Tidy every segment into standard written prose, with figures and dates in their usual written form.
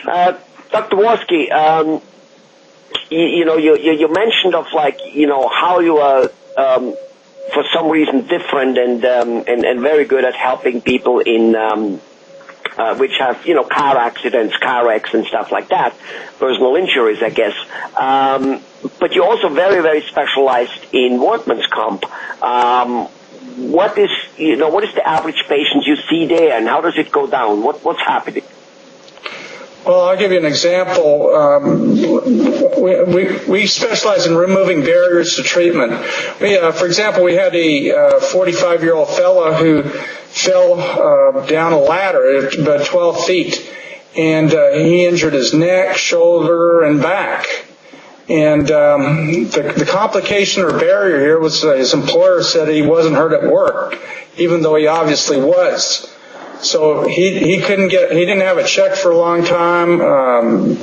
Dr. Wolski, you mentioned of how you are for some reason different and very good at helping people in which have car accidents, car wrecks, and stuff like that, personal injuries, I guess. But you're also very, very specialized in workman's comp. What is the average patient you see there, and how does it go down? What's happening? Well, I'll give you an example. We specialize in removing barriers to treatment. For example, we had a 45-year-old fellow who fell down a ladder at about 12 feet, and he injured his neck, shoulder, and back. And the complication or barrier here was his employer said he wasn't hurt at work, even though he obviously was. So he didn't have a check for a long time.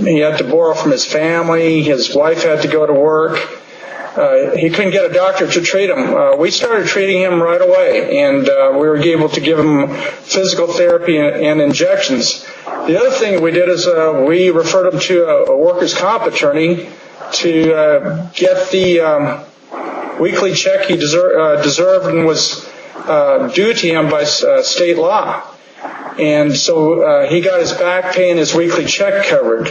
He had to borrow from his family. His wife had to go to work. He couldn't get a doctor to treat him. We started treating him right away, and we were able to give him physical therapy and injections. The other thing we did is we referred him to a workers' comp attorney to get the weekly check he deserved and was due to him by state law. And so he got his back pay and his weekly check covered.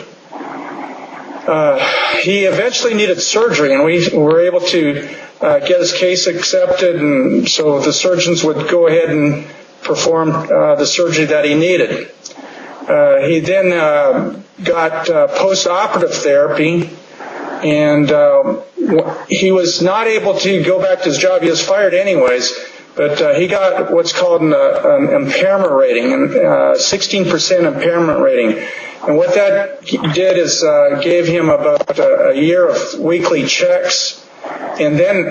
He eventually needed surgery, and we were able to get his case accepted, and so the surgeons would go ahead and perform the surgery that he needed. He then got post-operative therapy, and he was not able to go back to his job. He was fired anyways, but he got what's called an impairment rating, 16% impairment rating. And what that did is gave him about a year of weekly checks. And then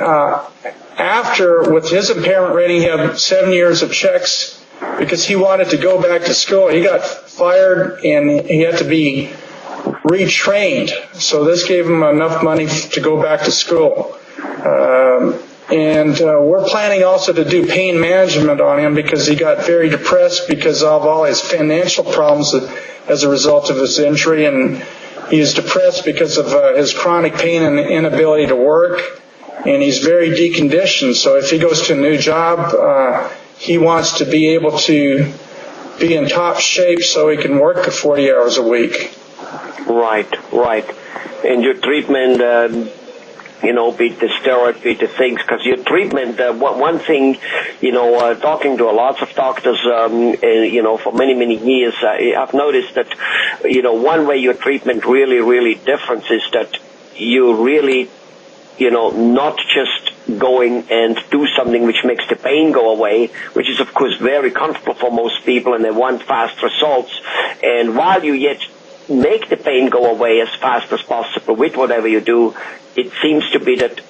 after, with his impairment rating, he had 7 years of checks because he wanted to go back to school. He got fired and he had to be retrained. So this gave him enough money to go back to school. And we're planning also to do pain management on him because he got very depressed because of all his financial problems as a result of his injury, and he is depressed because of his chronic pain and inability to work, and he's very deconditioned. So if he goes to a new job, he wants to be able to be in top shape so he can work 40 hours a week. Right. And your treatment, beat the steroid, beat the things, because your treatment, one thing, talking to lots of doctors, for many, many years, I've noticed that, one way your treatment really, really differs is that you really, not just going and do something which makes the pain go away, which is, of course, very comfortable for most people, and they want fast results. And while you yet make the pain go away as fast as possible with whatever you do, it seems to be that,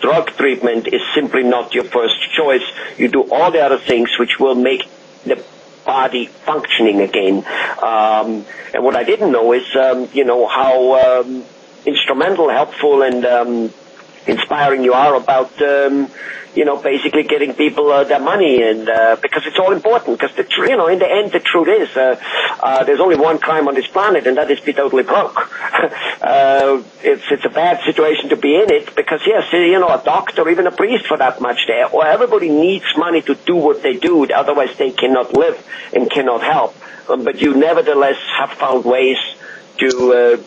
drug treatment is simply not your first choice. You do all the other things which will make the body functioning again. And what I didn't know is, how instrumental, helpful, and inspiring you are about, basically getting people their money, and because it's all important. Because in the end, the truth is, there's only one crime on this planet, and that is be totally broke. It's a bad situation to be in it, because yes, a doctor, even a priest for that much, or everybody needs money to do what they do. Otherwise, they cannot live and cannot help. But you nevertheless have found ways to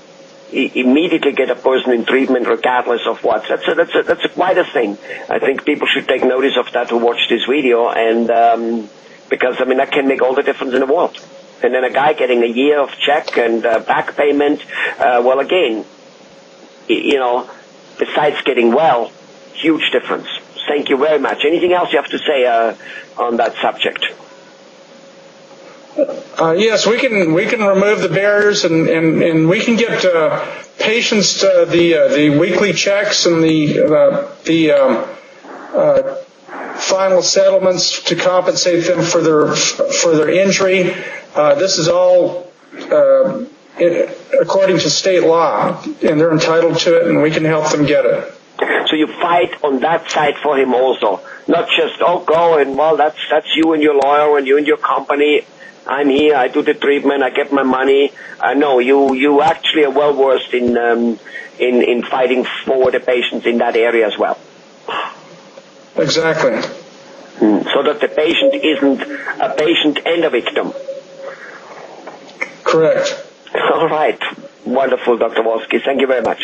immediately get a person in treatment regardless of what. That's quite a thing. I think people should take notice of that who watch this video, and because that can make all the difference in the world. And then a guy getting a year of check and back payment, well, again, besides getting well, huge difference. Thank you very much. Anything else you have to say on that subject? Yes, we can remove the barriers, and we can get patients the weekly checks and the final settlements to compensate them for their injury. This is all according to state law, and they're entitled to it, and we can help them get it. So you fight on that side for him also, not just go and that's you and your lawyer and you and your company. I'm here, I do the treatment, I get my money. No, you actually are well versed in fighting for the patients in that area as well. Exactly. So that the patient isn't a patient and a victim. Correct. All right. Wonderful, Dr. Wolski. Thank you very much.